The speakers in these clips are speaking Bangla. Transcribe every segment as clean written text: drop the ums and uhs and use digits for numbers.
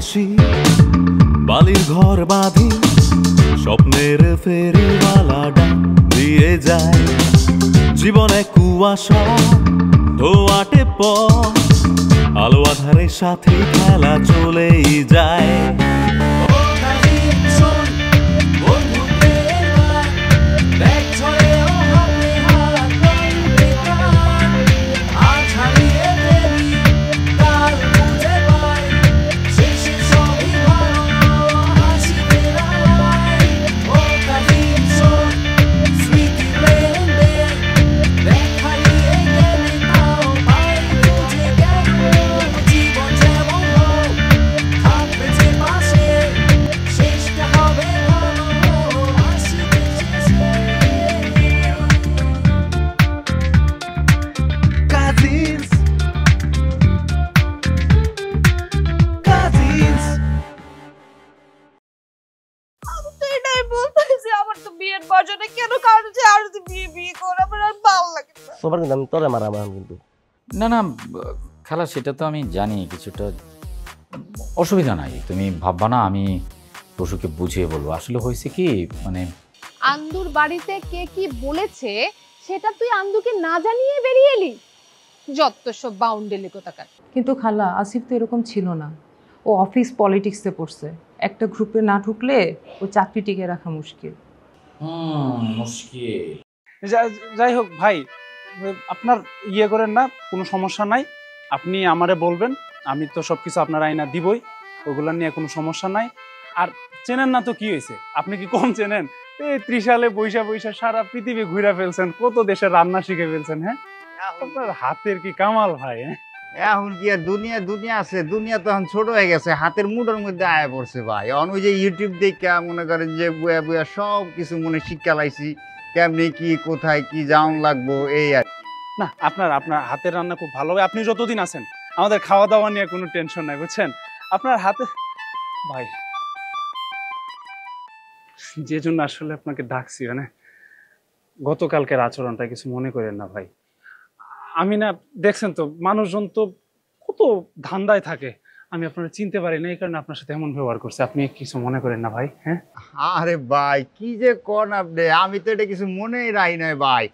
আসি, বালির ঘর বাঁধি, স্বপ্নের ফেরিওয়ালা ডাক দিয়ে যায়। জীবনে কুয়াশা ধোয়াটে পথ, আলো আধারের সাথে খেলা চলেই যায়। না না খালা, সেটা তো আমি জানি, কিছুটা অসুবিধা নাই, তুমি ভাববা না, আমি পশুকে বুঝিয়ে বলবো। আসলে হয়েছে কি, মানে আন্দুর বাড়িতে কে কি বলেছে সেটা তুই আন্দুকে না জানিয়ে বেরিয়ে এলি, যত সব বাউন্ডেলি কোথাকার। কিন্তু খালা, আসিফ তো এরকম ছিল না, ও অফিস পলিটিক্সে পড়ছে, একটা গ্রুপে না ঢুকলে ও চাকরি টিকে রাখা মুশকিল। মুশকিল। যাই হোক ভাই, আপনার ইয়ে করেন না, কোনো সমস্যা নাই, আপনি আমারে বলবেন, আমি তো সবকিছু আপনার আইনা দিবই, ওগুলা নিয়ে কোনো সমস্যা নাই। আর চেনেন না তো কি হয়েছে, আপনি কি কম চেনেন? এই 30 সালে বৈশা বৈশা সারা পৃথিবী ঘুরে ফেলছেন, কত দেশের রান্না শিখে ফেলছেন। হ্যাঁ, আপনার হাতের কি কামাল ভাই। এখন কি আর দুনিয়া আছে, দুনিয়া তো এখন ছোট হয়ে গেছে, হাতের মুঠোর মধ্যে আয়া পড়ছে ভাই। এখন ওই যে ইউটিউব দেখে মনে করেন যে বুয়া বুয়া সব কিছু মনে শিক্ষা লাইছি, কেমনি কি কোথায় কি যাওন লাগবো এই আর। না, আপনার হাতের রান্না খুব ভালো হবে। আপনি যতদিন আছেন আমাদের খাওয়া দাওয়া নিয়ে কোনো টেনশন নাই, বুঝছেন? আপনার হাতে ভাই, যে জন্য আসলে আপনাকে ডাকছি, মানে গতকালকের আচরণটা কিছু মনে করেন না ভাই। আমি না, দেখছেন তো মানুষজন তো কত ধান্দায় থাকে, আমি আপনারা চিনতে পারি না, এই কারণে আপনার সাথে এমন ব্যবহার করছে, আপনি কিছু মনে করেন না ভাই। হ্যাঁ আরে ভাই কি যে কোন আপনি, আমি তো এটা কিছু মনেই রাখি নাই ভাই।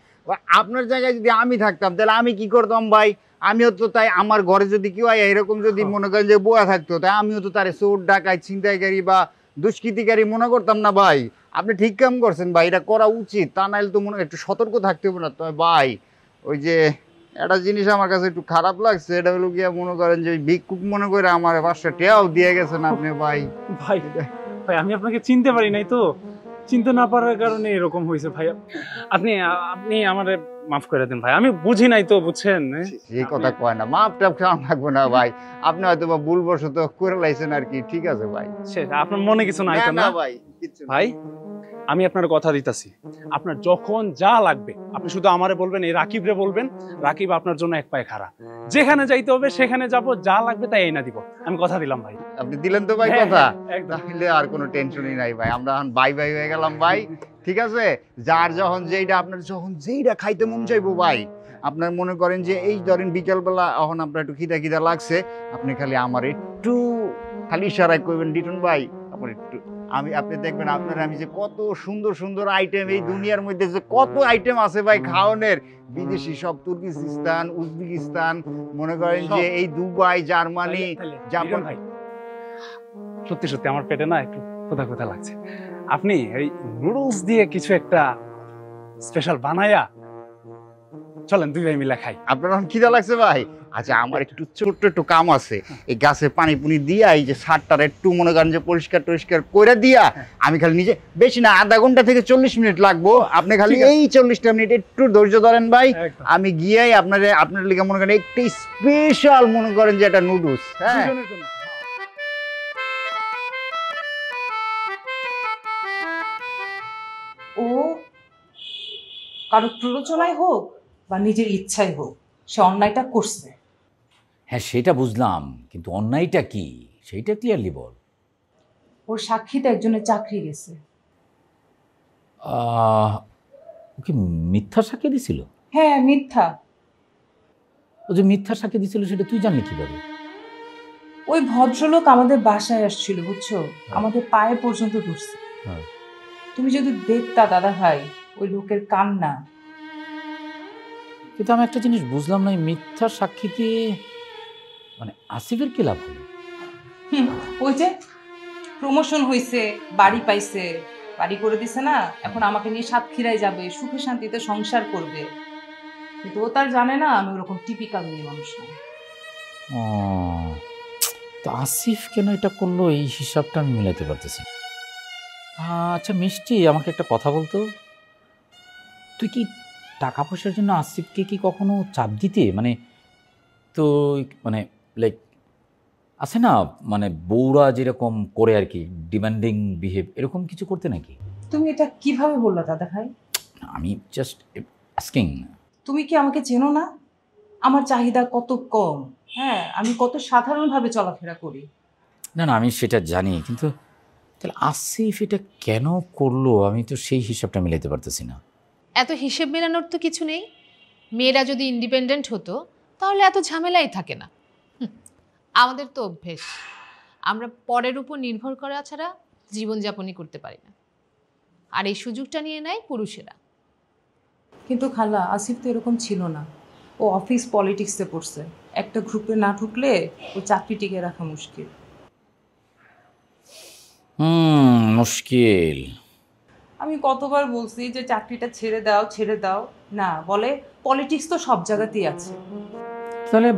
আপনার জায়গায় যদি আমি থাকতাম তাহলে আমি কি করতাম ভাই? আমিও তো তাই, আমার ঘরে যদি কেউ এরকম যদি মনে করেন যে বোয়া থাকতো, তাই আমিও তো তারে চোর ডাকাই ছিনতাইকারী বা দুষ্কৃতিকারী মনে করতাম না ভাই। আপনি ঠিক কাম করছেন ভাই, এটা করা উচিত, তা নাহলে তো মনে একটু সতর্ক থাকতে হবে না। তবে ভাই ওই যে একটা জিনিস আমার কাছে একটু খারাপ লাগছে, এটা হলো গিয়া মনে করেন যে ভিক্ষুক মনে করে আমার 5টা টাকাও দিয়ে গেছেন আপনি ভাই। ভাই ভাই আমি আপনাকে চিনতে পারি নাই, তো চিনতে না পারার কারণে এরকম হয়েছে ভাই। আপনি আমারে মাফ করে দেন ভাই, আমি বুঝি নাই তো, বুঝছেন? এই কথা কয় না, মাপ টাপ খাওয়া লাগবে না ভাই, আপনি হয়তো বা ভুলবশত করে লাইছেন আর কি। ঠিক আছে ভাই, আপনার মনে কিছু নাই তো? না ভাই, ভাই আমি আপনার কথা দিতেছি, আপনার যখন যা লাগবে আপনি শুধু আমারে বলবেন, এই রাকিব রে বলবেন, রাকিব আপনার জন্য এক পায়ে খাড়া, যেখানে যাইতে হবে সেখানে যাব, যা লাগবে তাই এনে দিব, আমি কথা দিলাম ভাই। আপনি দিলেন তো ভাই কথা, তাহলে আর কোনো টেনশনই নাই ভাই, আমরা এখন বাই বাই হয়ে গেলাম ভাই। ঠিক আছে, যার যখন যেইটা আপনার যখন যেইটা খাইতে মন চাইবো ভাই, আপনার মনে করেন যে এই ধরেন বিকেলবেলা এখন আপনার একটু খিদা লাগছে, আপনি খালি আমার একটু খালি ইশারায় কইবেন, ডিটন ভাই আমার একটু, আপনি দেখবেন আপনার আমি যে কত সুন্দর সুন্দর আইটেম, এই দুনিয়ার মধ্যে যে কত আইটেম আছে ভাই খাওয়ানোর, বিদেশি সব, তুর্কিস্তান, উজবেকিস্তান, মনে করেন যে এই দুবাই, জার্মানি, জাপান। সত্যি সত্যি আমার পেটে না একটু ক্ষুধা লাগছে, আপনি এই নুডলস দিয়ে কিছু একটা স্পেশাল বানায়া চলেন, দুই ভাই মিলে খাই। আপনার এখন খিদা লাগছে ভাই? আচ্ছা, আমার একটু ছোট্ট একটু কাম আছে, এই গাছে পানি পুনি দিয়া এই যে সারটার একটু মনে করেন যে পরিষ্কার করে দিয়া, আমি খালি নিজে, বেশি না, আধা ঘন্টা থেকে 40 মিনিট লাগবো, আপনি খালি এই 40টা মিনিট একটু ধৈর্য ধরেন ভাই, আমি গিয়াই আপনার লিগে মনে করেন একটু স্পেশাল মনে করেন যে একটা নুডলস। হ্যাঁ ও কারো প্ররোচনায় হোক বা নিজের ইচ্ছাই হোক, সে অন্যায়টা করছে। হ্যাঁ সেটা বুঝলাম, কিন্তু অন্যায়টা কি সেইটা ক্লিয়ারলি বল। ওর সাক্ষীতে একজনের চাকরি গেছে। ওকে মিথ্যা সাক্ষী দিছিল? হ্যাঁ মিথ্যা। ও যে মিথ্যা সাক্ষী দিছিল সেটা তুই জানলি কিভাবে? ওই ভদ্রলোক আমাদের বাসায় আসছিল বুঝছো, আমাদের পায়ে পর্যন্ত ধরছে। হ্যাঁ। তুমি যদি দেখতা দাদা ভাই ওই লোকের কান্না। কিন্তু আমি একটা জিনিস বুঝলাম না, এই মিথ্যা সাক্ষী দিয়ে মানে আসিফের কি লাভ হলো? ওই যে প্রমোশন হয়েছে, বাড়ি পাইছে, বাড়ি করে দিছে না, এখন আমাকে নিয়ে সাতক্ষীরায় যাবে, সুখে শান্তিতে সংসার করবে। কিন্তু ও তার জানে না আমি ওরকম টিপিক্যাল মেয়ে মানুষ না। ও, তো আসিফ কেন এটা করলো এই হিসাবটা আমি মিলাতে পারতেছি না। আচ্ছা মিষ্টি, আমাকে একটা কথা বলতো, তুই কি টাকা পয়সার জন্য আসিফকে কি কখনো চাপ দিতে, মানে তো মানে লাইক আছে না, মানে বউরা যেরকম করে আর কি, ডিমান্ডিং বিহেভ, এরকম কিছু করতে নাকি? তুমি এটা কিভাবে বললা দাদা ভাই? আমি জাস্ট আস্কিং। তুমি কি আমাকে চেনো না? আমার চাহিদা কত কম, হ্যাঁ, আমি কত সাধারণভাবে চলাফেরা করি। না না, আমি সেটা জানি, কিন্তু তাহলে আসিফ এটা কেন করলো আমি তো সেই হিসাবটা মিলাতে পারতেছি না। এত হিসেব মেলানোর তো কিছু নেই। মেয়েরা যদি ইন্ডিপেন্ডেন্ট হতো তাহলে এত ঝামেলাই থাকে না। আমাদের তো অভ্যেস, আমরা পরের উপর নির্ভর করা ছাড়া জীবনযাপনই করতে পারি না, আর এই সুযোগটা নিয়ে নেয় পুরুষেরা। কিন্তু খালা, আসিফ তো এরকম ছিল না। ও অফিস পলিটিক্সে পড়ছে, একটা গ্রুপে না ঢুকলে ও চাকরি টিকে রাখা মুশকিল। মুশকিল। আমি কতবার বলছি যে চাকরিটা ছেড়ে দাও ছেড়ে দাও, না বলে পলিটিক্স তো সব জায়গাতেই আছে। তাহলে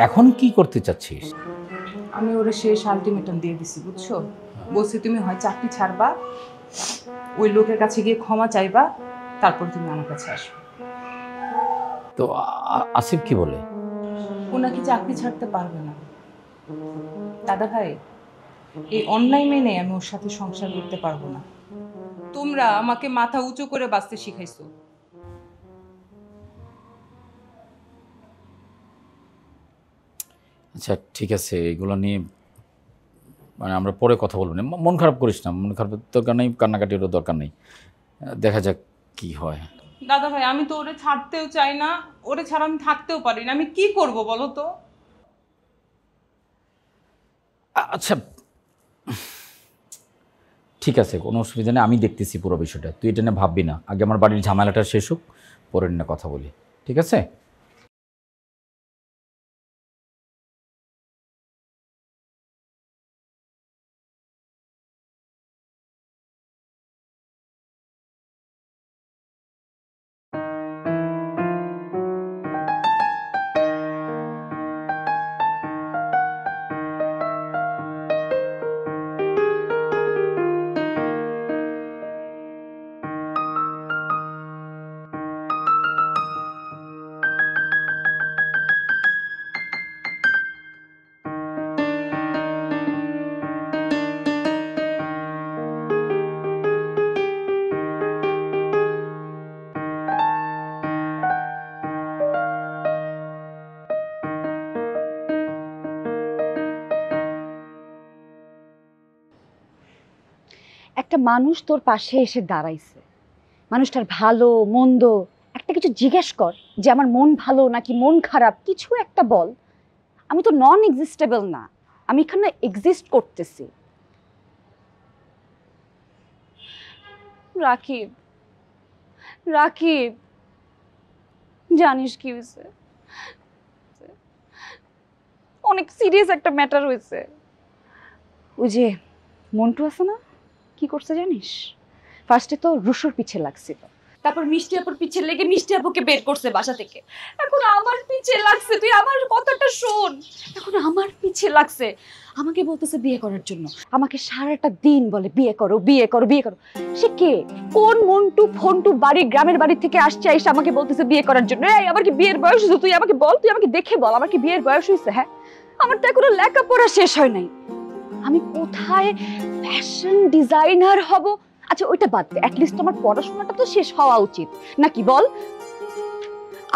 এখন কি করতে চাচ্ছিস? আমি ওরে শেষ আলটিমেটাম দিয়ে দিছি বুঝছো, বলছি তুমি হয় চাকরি ছাড়বা, ওই লোকের কাছে গিয়ে ক্ষমা চাইবা, তারপর তুমি আমার কাছে আসবে। তো আসিফ কি বলে? ও নাকি চাকরি ছাড়তে পারবে না। দাদা ভাই, এই অন্যায় মেনে আমি ওর সাথে সংসার করতে পারবো না। তোমরা আমাকে মাথা উঁচু করে বাঁচতে শিখাইছো। আচ্ছা ঠিক আছে, এগুলো নিয়ে মানে আমরা পরে কথা বলবো না। মন খারাপ করিস না, মন খারাপ দরকার নেই, কান্নাকাটিরও দরকার নেই, দেখা যাক কি হয়। দাদা ভাই, আমি তো ওরে ছাড়তেও চাই না, ওরে ছাড়া আমি থাকতেও পারি না, আমি কি করব বলো তো? আচ্ছা ঠিক আছে, কোনো অসুবিধা নেই, আমি দেখতেছি পুরো বিষয়টা, তুই এটা নিয়ে ভাববি না, আগে আমার বাড়ির ঝামেলাটা শেষ হোক, পরে নিয়ে কথা বলি, ঠিক আছে? একটা মানুষ তোর পাশে এসে দাঁড়াইছে, মানুষটার ভালো মন্দ একটা কিছু জিজ্ঞেস কর, যে আমার মন ভালো নাকি মন খারাপ, কিছু একটা বল। আমি তো নন এক্সিস্টেবল না, আমি এখানে এক্সিস্ট করতেছি। রাকিব, রাকিব, জানিস কি হয়েছে? অনেক সিরিয়াস একটা ম্যাটার হয়েছে। ওই যে মন্টু আছে না, কি করছে জানিস? ফার্স্টে তো রুশোর পিছে লাগছিল, তারপর মিষ্টি আপুর পিছে লেগে মিষ্টি আপুকে বের করছে বাসা থেকে, এখন আমার পিছে লাগছে। তুই আমার কথাটা শোন, এখন আমার পিছে লাগছে, আমাকে বলতেছে বিয়ে করার জন্য, আমাকে সারাটা দিন বলে বিয়ে করো বিয়ে করো বিয়ে করো। সে কে? কোন মন্টু ফন্টু বাড়ি গ্রামের বাড়ি থেকে আসছে, এসে আমাকে বলতেছে বিয়ে করার জন্য। এই আমার কি বিয়ের বয়স হয়েছে? তুই আমাকে বল, তুই আমাকে দেখে বল, আমার কি বিয়ের বয়স হয়েছে? হ্যাঁ, আমার তো এখনো লেখাপড়া শেষ হয় নাই, আমি কোথায় ফ্যাশন ডিজাইনার হব? আচ্ছা ওইটা বাদ দে, অ্যাটলিস্ট আমার পড়াশোনাটা তো শেষ হওয়া উচিত নাকি বল?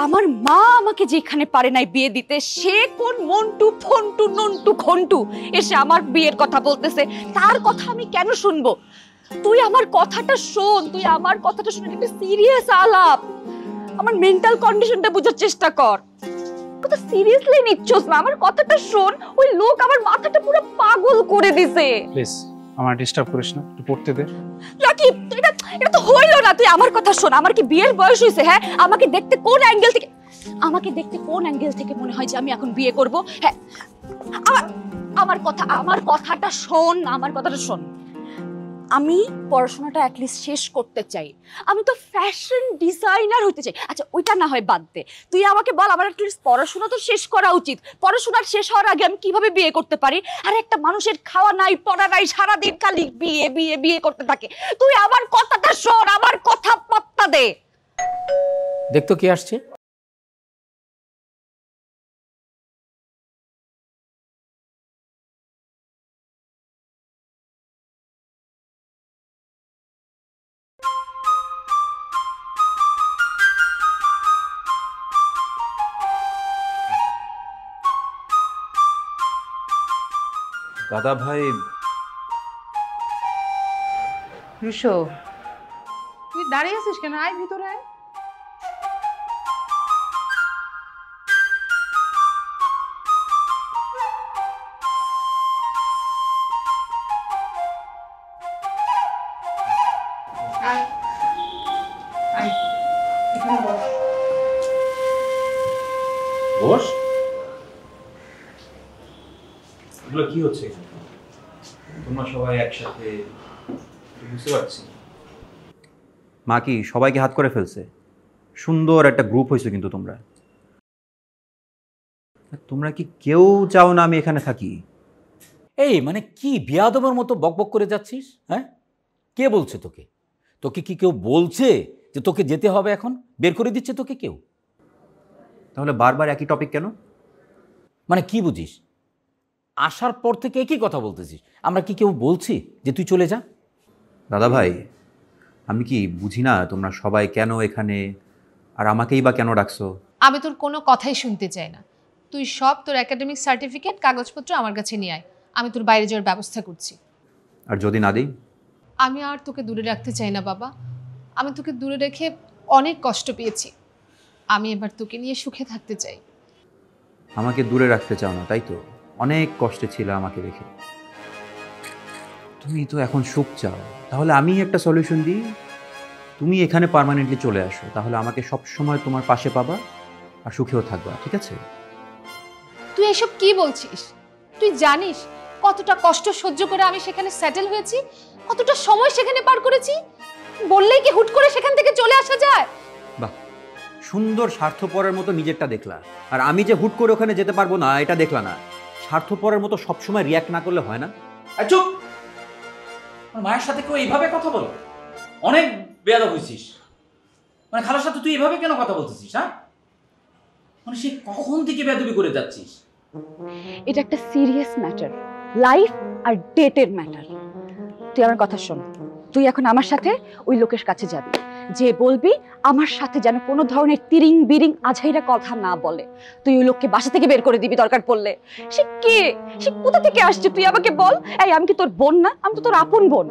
আমার মা আমাকে যেখানে পারে নাই বিয়ে দিতে, সে কোন মন্টু ফন্টু নন্টু খন্টু এসে আমার বিয়ের কথা বলতেছে, তার কথা আমি কেন শুনবো? তুই আমার কথাটা শোন, তুই আমার কথাটা শুনে একটা সিরিয়াস আলাপ, আমার মেন্টাল কন্ডিশনটা বোঝার চেষ্টা কর। কথা সিরিয়াসলি নিচ্ছস না, আমার কথাটা শোন। ওই লোক আমার মাথাটা পুরো পাগল করে দিছে। প্লিজ আমার ডিস্টার্ব করিস না, একটু পড়তে দে। রাকিব, এটা তো হইলো না। তুই আমার কথা শোন। আমার কি বিয়ের বয়স হয়েছে? হ্যাঁ, আমাকে দেখতে কোন অ্যাঙ্গেল থেকে মনে হয় যে আমি এখন বিয়ে করব? হ্যাঁ, আমার কথাটা শোন। আমি পড়াশোনাটা অ্যাটলিস্ট শেষ করতে চাই। আমি তো ফ্যাশন ডিজাইনার হতে চাই। আচ্ছা, ওইটা না হয় বাদ দে। তুই আমাকে বল, আমার অ্যাটলিস্ট পড়াশোনা তো শেষ করা উচিত। পড়াশোনা শেষ হওয়ার আগে আমি কিভাবে বিয়ে করতে পারি? আর একটা মানুষের খাওয়া নাই, পড়া নাই, সারাদিন খালি বিয়ে বিয়ে বিয়ে করতে থাকে। তুই আমার কথাটা শোন, আমার কথা পাত্তা দে। দেখতো কে আসছে। দাদা ভাই। রুশো, তুই দাঁড়িয়ে আছিস কেন? আয় ভিতরে আয়। বস। এগুলো কি হচ্ছে? তোমরা সবাই একসাথে, বুঝতে পারছি। মা কি সবাইকে হাত করে ফেলছে? সুন্দর একটা গ্রুপ হয়েছে, কিন্তু তোমরা কি কেউ চাও না আমি এখানে থাকি? এই মানে কি বিয়াদবের মতো বকবক করে যাচ্ছিস? হ্যাঁ, কে বলছে তোকে? তোকে কি কেউ বলছে যে তোকে যেতে হবে? এখন বের করে দিচ্ছে তোকে কেউ? তাহলে বারবার একই টপিক কেন? মানে কি বুঝিস? আসার পর থেকে একই কথা বলতেছিস। আমরা কি কেউ বলছি যে তুই চলে যা? দাদা ভাই, আমি কি বুঝি না তোমরা সবাই কেন এখানে, আর আমাকেই বা কেন ডাকছো? আমি তোর কোনো কথাই শুনতে চাই না। তুই সব তোর একাডেমিক সার্টিফিকেট, কাগজপত্র আমার কাছে নিয়ে আয়। আমি তোর বাইরে যাওয়ার ব্যবস্থা করছি। আর যদি না দিই? আমি আর তোকে দূরে রাখতে চাই না বাবা। আমি তোকে দূরে রেখে অনেক কষ্ট পেয়েছি। আমি এবার তোকে নিয়ে সুখে থাকতে চাই। আমাকে দূরে রাখতে চাও না, তাই তো? অনেক কষ্টে ছিল আমাকে রেখে। তুমি তো এখন সুখ চাও, তাহলে আমি একটা সলিউশন দিই। তুমি এখানে পার্মানেন্টলি চলে আসো, তাহলে আমাকে সব সময় তোমার পাশে পাবা আর সুখেও থাকবা, ঠিক আছে? তুই এসব কি বলছিস? তুই জানিস কতটা কষ্ট সহ্য করে আমি সেখানে সেটেল হয়েছি, কতটা সময় সেখানে পার করেছি? বললেই কি হুট করে সেখান থেকে চলে আসা যায়? বাহ, সুন্দর স্বার্থপরের মতো নিজেরটা দেখলা। আর আমি যে হুট করে ওখানে যেতে পারবো না এটা দেখলা না। স্বার্থপরের মতো সবসময় রিয়াক্ট না করলে হয় না। চুপ! মায়ের সাথে কেউ এইভাবে কথা বলো? অনেক বেয়াদব হয়েছিস। মানে খালার সাথে তুই এভাবে কেন কথা বলতেছিস? হ্যাঁ, মানে সে কখন থেকে বেয়াদবি করে যাচ্ছিস? এটা একটা সিরিয়াস ম্যাটার, লাইফ আর ডেটের ম্যাটার। তুই আমার কথা শোন। তুই এখন আমার সাথে ওই লোকের কাছে যাবি, যে বলবি আমার সাথে যেন কোনো ধরনের তিরিং বিরিং আঝাইরা কথা না বলে। তুই ওই লোককে বাসা থেকে বের করে দিবি দরকার পড়লে। সে কে? সে কোথা থেকে আসছে তুই আমাকে বল। এই, আমি কি তোর বোন না? আমি তো তোর আপন বোন।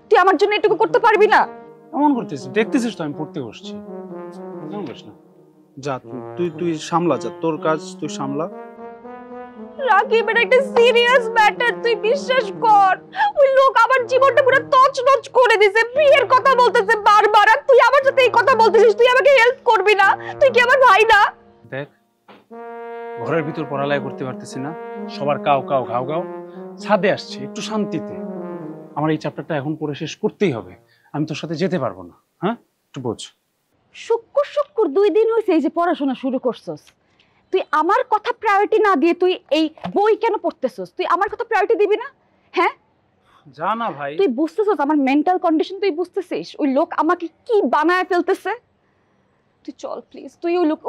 তুই আমার জন্য এটুকু করতে পারবি না? এমন করতেছিস, দেখতেছিস তো আমি পড়তে বসছি। এমন করিস না, যা তুই সামলা, যা তোর কাজ তুই সামলা। রাকিব, এটা একটা সিরিয়াস ম্যাটার, তুই বিশ্বাস কর। ওই লোক আমার জীবনটা পুরো তছনছ করে দিয়েছে। বিয়ের কথা বলতেছে বারবার, আর তুই আমার সাথে এই কথা বলতেছিস। তুই আমাকে হেল্প করবি না? তুই কি আমার ভাই না? দেখ, ঘরের ভিতর পড়ালেখা করতে পারতেছি না, সবার কাউ কাউ ঘাও ঘাও। ছাদে আসছে একটু শান্তিতে। আমার এই চ্যাপ্টারটা এখন পড়ে শেষ করতেই হবে। আমি তোর সাথে যেতে পারবো না। হ্যাঁ, একটু বোঝ। শুক্র 2 দিন হয়েছে এই যে পড়াশোনা শুরু করছস। তুই আমার কথা প্রায়োরিটি না দিয়ে তুই এই বই কেন পড়তেছস? তুই আমার কথা প্রায়োরিটি দিবি না? হ্যাঁ, যা না ভাই। তুই বুঝতেছস আমার মেন্টাল কন্ডিশন? তুই বুঝতেছিস ওই লোক আমাকে কি বানায় ফেলতেছে? তুই চল প্লিজ, তুই ওই লোক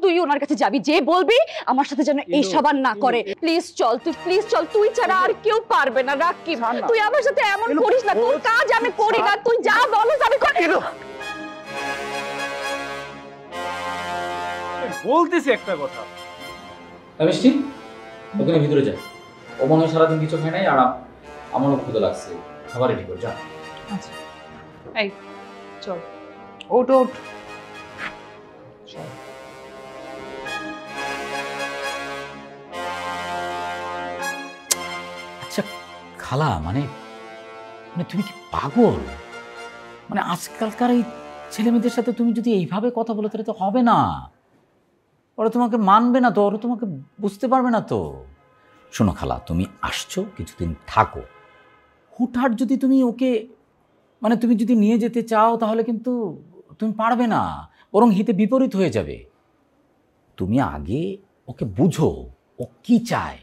তুই ওনার কাছে যাবি, যে বলবি আমার সাথে যেন এই সবার না করে। প্লিজ চল, তুই প্লিজ চল। তুই ছাড়া আর কেউ পারবে না। রাকিব, তুই আমার সাথে এমন করিস না। তোর কাজ আমি করি না, তুই যা বলস আমি করি। বলতেছি একটা কথা। মিষ্টি, ওখানে ভিতরে যা। ও মনে হয় সারাদিন কিছু খায় নাই, আর আমারও ক্ষুধা লাগছে। খাবার রেডি কর, যা। আচ্ছা, এই চল, ওঠ ওঠ। চল। খালা মানে মানে তুমি কি পাগল? মানে আজকালকার এই ছেলে মেয়েদের সাথে তুমি যদি এইভাবে কথা বলো তাহলে তো হবে না। ওরা তোমাকে মানবে না তো, ওরা তোমাকে বুঝতে পারবে না তো। শোনো খালা, তুমি আসছো, কিছুদিন থাকো। হুটহাট যদি তুমি ওকে মানে তুমি যদি নিয়ে যেতে চাও তাহলে কিন্তু তুমি পারবে না, বরং হিতে বিপরীত হয়ে যাবে। তুমি আগে ওকে বুঝো ও কি চায়,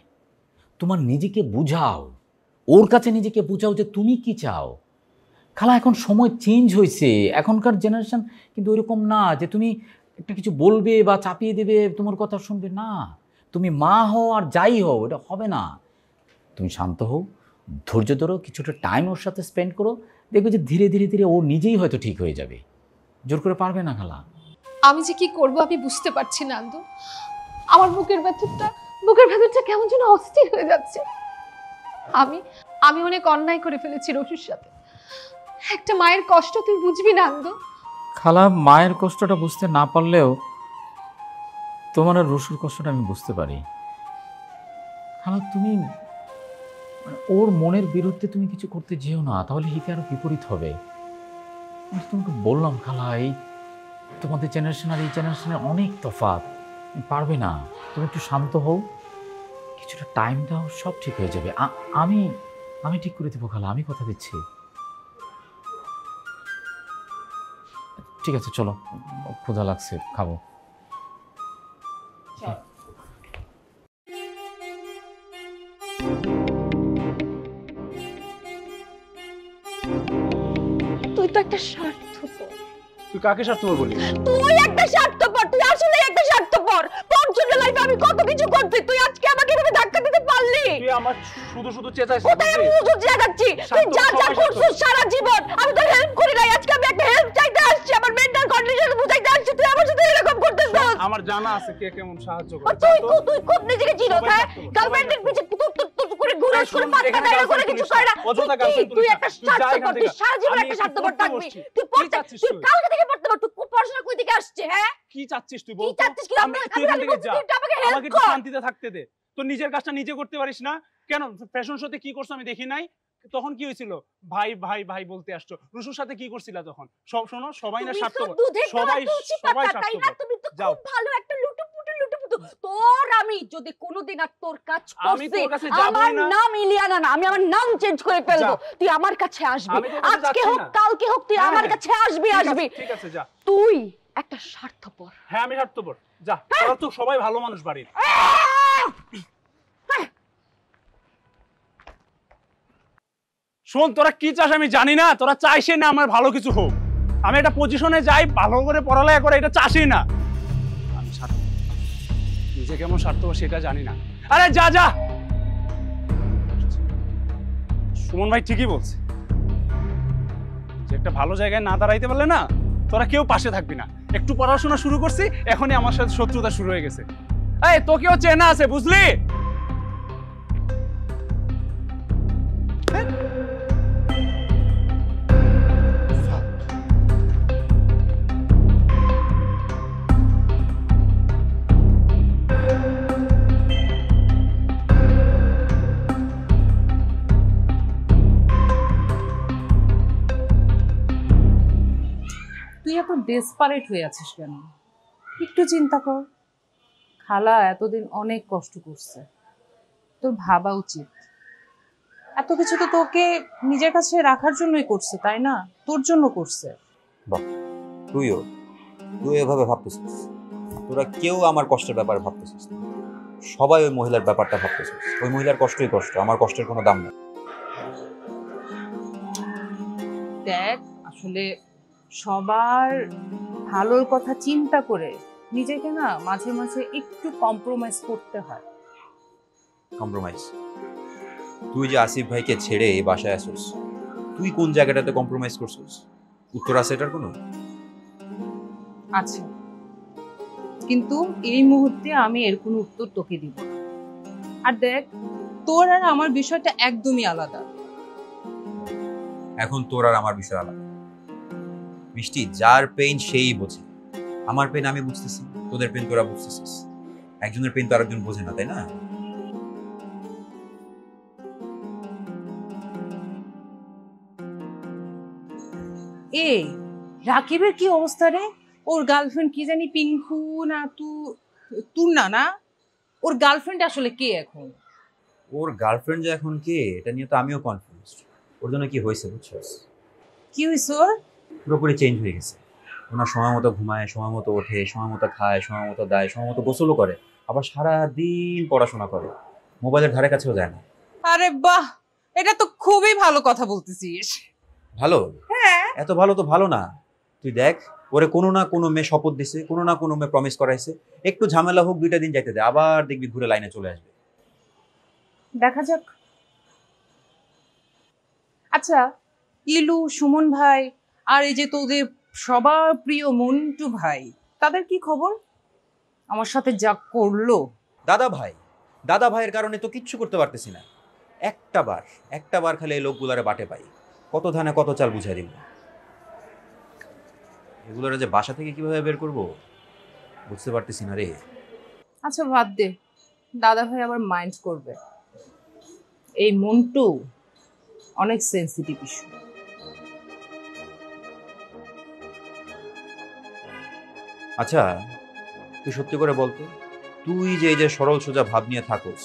তোমার নিজেকে বুঝাও, ওর কাছে নিজেকে বুঝাও যে তুমি কি চাও। খালা এখন সময় চেঞ্জ হয়েছে, এখনকার জেনারেশন কিন্তু ওইরকম না যে তুমি একটা কিছু বলবে বা চাপিয়ে দেবে, তোমার কথা শুনবে না। তুমি মা হও আর যাই হও, এটা হবে না। তুমি শান্ত হও, ধৈর্য ধরো, কিছুটা টাইম ওর সাথে স্পেন্ড করো, দেখবে যে ধীরে ধীরে ধীরে ও নিজেই হয়তো ঠিক হয়ে যাবে। জোর করে পারবে না খালা। আমি যে কি করব আমি বুঝতে পারছি না আন্দু। আমার বুকের ভেতরটা কেমন যেন অস্থির হয়ে যাচ্ছে। আমি অনেক অন্যায় করে ফেলেছি রসুর সাথে। একটা মায়ের কষ্ট তুই বুঝবি না আন্দু। খালা, মায়ের কষ্টটা বুঝতে না পারলেও তোমার আর রসুর কষ্টটা আমি বুঝতে পারি। খালা, তুমি ওর মনের বিরুদ্ধে তুমি কিছু করতে যেও না, তাহলে হিতে আরো বিপরীত হবে। আমি তো তোমাকে বললাম খালা, এই তোমাদের জেনারেশন আর এই জেনারেশনের অনেক তফাৎ, পারবে না। তুমি একটু শান্ত হও, কিছুটা টাইম দাও, সব ঠিক হয়ে যাবে। আমি ঠিক করে দেবো খালা, আমি কথা দিচ্ছি। ঠিক আছে, চলো, ক্ষুধা লাগছে, খাবো। তুই তো একটা স্বার্থপর। তুই কাকে স্বার্থপর বলিস? তুই একটা স্বার্থপর, তুই আসলে একটা স্বার্থপর। তোর জন্য লাইফে আমি কত কিছু করছি, তুই আজকে আমাকে এভাবে ধাক্কা দিতে পারলি? তুই আমার শুধু চেঁচাইছিস। কোথায় আমি শুধু চেঁচাচ্ছি? তুই যা যা করছিস সারা জীবন, আমি তোর হেল্প করি নাই। আজকে আমি একটা হেল্প চাইতে আসছি, আমার মেন্টাল কন্ডিশন বুঝাইতে আসছি, তুই আমার সাথে এরকম করতেছিস। আমার জানা আছে কে কেমন সাহায্য করে। তুই খুব নিজেকে চিনো, হ্যাঁ? গার্লফ্রেন্ডের পিছে করে ঘুরাস করে মাথা ডায়রা করে কিছু করে না। তুই একটা স্বার্থপর, তুই সারা জীবন একটা স্বার্থপর থাকবি। তুই কালকে থেকে পড়তে পার, তুই পড়াশোনা কই থেকে আসছে? হ্যাঁ, কি চাচ্ছিস তুই বল? কি চাচ্ছিস? কি তুই এখান থেকে যা, আমাকে একটু শান্তিতে থাকতে দে। তোর নিজের কাজটা নিজে করতে পারিস না কেন? ফ্যাশন শোতে কি করছ আমি দেখি নাই? তখন কি হয়েছিল? ভাই ভাই ভাই বলতে আসছো। রুশুর সাথে কি করছিলা তখন? সব শোনো, সবাই না স্বার্থপর, সবাই স্বার্থপর। তুমি তো খুব ভালো একটা লুটুপুটু। তোর আমি যদি কোনোদিন আর তোর কাজ করছি, আমার নাম ইলিয়ানা না, আমি আমার নাম চেঞ্জ করে ফেলবো। তুই আমার কাছে আসবি, আজকে হোক কালকে হোক, তুই আমার কাছে আসবি। ঠিক আছে, যা। তুই একটা স্বার্থপর। হ্যাঁ, আমি স্বার্থপর। যা, তোরা তো সবাই ভালো মানুষ বাড়ির। শোন, তোরা কি চাস আমি জানি না। তোরা চাইছে না আমার ভালো কিছু হোক। আমি একটা পজিশনে যাই, ভালো করে পড়ালেখা করে, এটা চাষই না। আমি নিজে কেমন স্বার্থপর সেটা জানি না। আরে যা যা, সুমন ভাই ঠিকই বলছে যে একটা ভালো জায়গায় না দাঁড়াইতে পারলে না তোরা কেউ পাশে থাকবি না। একটু পড়াশোনা শুরু করছি, এখনই আমার সাথে শত্রুতা শুরু হয়ে গেছে। এই, তোকেও চেনা আছে, বুঝলি? তুই এত ডেসপারেট হয়ে আছিস কেন? একটু চিন্তা কর। খালা এতদিন অনেক কষ্ট করছে, তোর ভাবা উচিত। এত কিছু তো তোকে নিজের কাছে রাখার জন্যই করছে, তাই না? তোর জন্য করছে। বাহ, তুই এভাবে ভাবতেছিস? তোরা কেউ আমার কষ্টের ব্যাপারে ভাবতেছিস না, সবাই ওই মহিলার ব্যাপারটা ভাবতেছিস। ওই মহিলার কষ্টই কষ্ট, আমার কষ্টের কোনো দাম নেই। দেখ, আসলে সবার ভালোর কথা চিন্তা করে নিজেকে না মাঝে মাঝে একটু কম্প্রোমাইজ করতে হয়। কম্প্রোমাইজ? তুই যে আসিফ ভাইকে ছেড়ে এই বাসায় আসিস, তুই কোন জায়গাটাতে কম্প্রোমাইজ করছিস? উত্তর আছে এটার কোনো? আছে, কিন্তু এই মুহূর্তে আমি এর কোনো উত্তর তোকে দিব না। আর দেখ, তোর আর আমার বিষয়টা একদমই আলাদা। এখন তোর আর আমার বিষয় আলাদা মিষ্টি। যার পেইন সেই বোঝে। আমার পেইন আমি বুঝতেছি, তোদের পেইন তোরা বুঝতেছিস। একজনের পেইন তো আরেকজন বোঝে না, তাই না? এ রাকিবের কি অবস্থা রে? ওর গার্লফ্রেন্ড কি জানি পিঙ্কু না তুর্না না? ওর গার্লফ্রেন্ড আসলে কে এখন? ওর গার্লফ্রেন্ড যে এখন কে এটা নিয়ে তো আমিও কনফিউজড। ওর জন্য কি হয়েছে বুঝছস? কি হয়েছে ওর? পুরোপুরি চেঞ্জ হয়ে গেছে। ওনার সময় মতো ঘুমায়, সময় মতো ওঠে, সময় মতো খায়, সময় মতো দেয়, সময় মতো গোসলও করে, আবার সারাদিন পড়াশোনা করে, মোবাইলের ধারে কাছেও যায় না। আরে বাহ, এটা তো খুবই ভালো কথা বলতেছিস। ভালো? হ্যাঁ। এত ভালো তো ভালো না। তুই দেখ, ওরে কোনো না কোনো মেয়ে শপথ দিছে, কোনো না কোনো মেয়ে প্রমিস করাইছে, একটু ঝামেলা হোক 2টা দিন যাইতে দে, আবার দেখবি ঘুরে লাইনে চলে আসবে। দেখা যাক। আচ্ছা, ইলু, সুমন ভাই আর এই যে তোদের সবার প্রিয় মন্টু ভাই, তাদের কি খবর? আমার সাথে যা করলো। দাদা ভাইয়ের কারণে তো কিচ্ছু করতে পারতেছি না। একটা বার খালি এই লোকগুলারে বাটে পাই, কত ধানে কত চাল বুঝাই দিব। এগুলোরে যে বাসা থেকে কিভাবে বের করব বুঝতে পারতেছি না রে। আচ্ছা বাদ দে, দাদা ভাই আবার মাইন্ড করবে। এই মন্টু অনেক সেন্সিটিভ ইস্যু। আচ্ছা তুই সত্যি করে বলতো, তুই যে এই যে সরল সোজা ভাব নিয়ে থাকোস,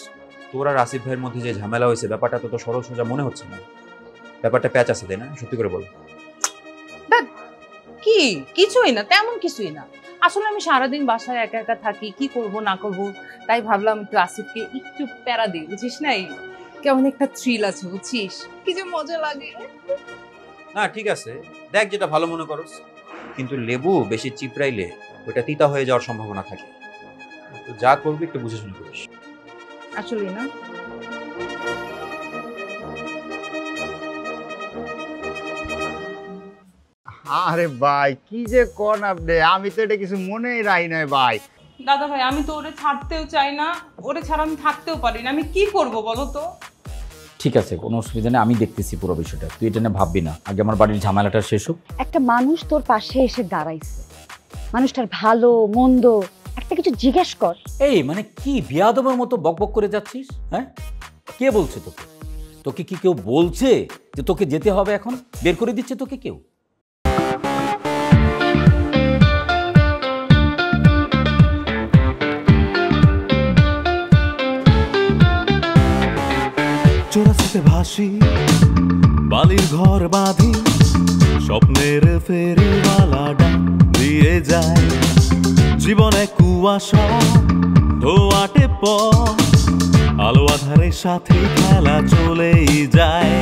তোর আর আসিফ ভাইয়ের মধ্যে যে ঝামেলা হয়েছে ব্যাপারটা তো সরল সোজা মনে হচ্ছে না, ব্যাপারটা প্যাচ আছে তাই না? সত্যি করে বল। কি কিছুই না, তেমন কিছুই না। আসলে আমি সারাদিন বাসায় একা একা থাকি, কি করব না করব, তাই ভাবলাম একটু আসিফকে একটু প্যারা দিই, বুঝিস নাই? কেমন একটা থ্রিল আছে বুঝছিস, কি যে মজা লাগে। না ঠিক আছে, দেখ যেটা ভালো মনে করস, কিন্তু লেবু বেশি চিপড়াইলে ওটা তিতা হয়ে যাওয়ার সম্ভাবনা থাকে। তো যা করবি একটু বুঝে শুনে করিস। আসলে না, আরে ভাই কি যে কোন আপনি, আমি তো এটা কিছু মনেই রাই নাই ভাই। দাদা ভাই আমি তো ওরে ছাড়তেও চাই না, ওরে ছাড়া আমি থাকতেও পারি না। আমি কি করব বলো তো? ঠিক আছে, কোনো অসুবিধা নেই, আমি দেখতেছি পুরো বিষয়টা, তুই এটা নিয়ে ভাববি না, আগে আমার বাড়ির ঝামেলাটা শেষ হোক। একটা মানুষ তোর পাশে এসে দাঁড়াইছে, মানুষটার ভালো মন্দ একটা কিছু জিজ্ঞেস কর। এই মানে কি বিয়াদবের মতো বকবক করে যাচ্ছিস? হ্যাঁ, কে বলছে তোকে? তোকে কি কেউ বলছে যে তোকে যেতে হবে? এখন বের করে দিচ্ছে তোকে কেউ? চোরাশিতে ভাসি, বালির ঘর বাঁধি, স্বপ্নের ফেরিওয়ালা ডাক দিয়ে যায়, জীবনে কুয়াশা ধোয়াটে পথ, আলো আধারের সাথে খেলা চলেই যায়।